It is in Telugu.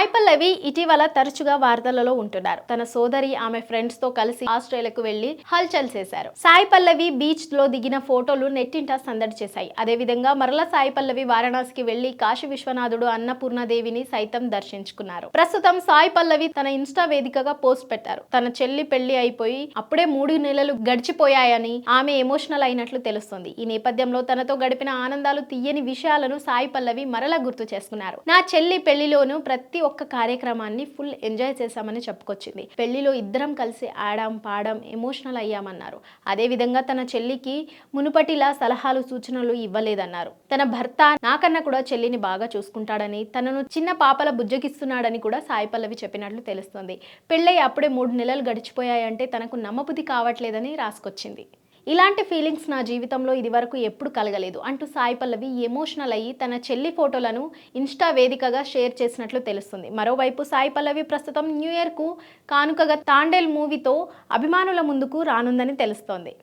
సాయి పల్లవి ఇటీవల తరచుగా వార్తలలో ఉంటున్నారు. తన సోదరి ఆమె ఫ్రెండ్స్ తో కలిసి ఆస్ట్రేలియాకు వెళ్లి హల్చల్ చేశారు. సాయి పల్లవి బీచ్ లో దిగిన ఫోటోలు నెట్టింట సందడి చేశాయి. అదే విధంగా మరలా సాయి పల్లవి వారణాసికి వెళ్లి కాశీ విశ్వనాథుడు అన్నపూర్ణాదేవిని సైతం దర్శించుకున్నారు. ప్రస్తుతం సాయి పల్లవి తన ఇన్స్టా వేదికగా పోస్ట్ పెట్టారు. తన చెల్లి పెళ్లి అయిపోయి అప్పుడే 3 నెలలు గడిచిపోయాయని ఆమె ఎమోషనల్ అయినట్లు తెలుస్తుంది. ఈ నేపథ్యంలో తనతో గడిపిన ఆనందాలు తీయని విషయాలను సాయి పల్లవి మరలా గుర్తు చేసుకున్నారు. నా చెల్లి పెళ్లిలోను ప్రతి ఒక్క కార్యక్రమాన్ని ఫుల్ ఎంజాయ్ చేశామని చెప్పుకొచ్చింది. పెళ్లిలో ఇద్దరం కలిసి ఆడాం పాడాం ఎమోషనల్ అయ్యామన్నారు. అదే విధంగా తన చెల్లికి మునుపటిలా సలహాలు సూచనలు ఇవ్వలేదన్నారు. తన భర్త నాకన్నా కూడా చెల్లిని బాగా చూసుకుంటాడని, తనను చిన్న పాపల బుజ్జగిస్తున్నాడని కూడా సాయి పల్లవి చెప్పినట్లు తెలుస్తుంది. పెళ్ళై అప్పుడే 3 నెలలు గడిచిపోయాయంటే తనకు నమ్మబుద్ధి కావట్లేదని రాసుకొచ్చింది. ఇలాంటి ఫీలింగ్స్ నా జీవితంలో ఇది వరకు ఎప్పుడు కలగలేదు అంటూ సాయి పల్లవి ఎమోషనల్ అయ్యి తన చెల్లి ఫోటోలను ఇన్స్టా వేదికగా షేర్ చేసినట్లు తెలుస్తుంది. మరోవైపు సాయి పల్లవి ప్రస్తుతం న్యూ ఇయర్ కు కానుకగా తాండేల్ మూవీతో అభిమానుల ముందుకు రానుందని తెలుస్తోంది.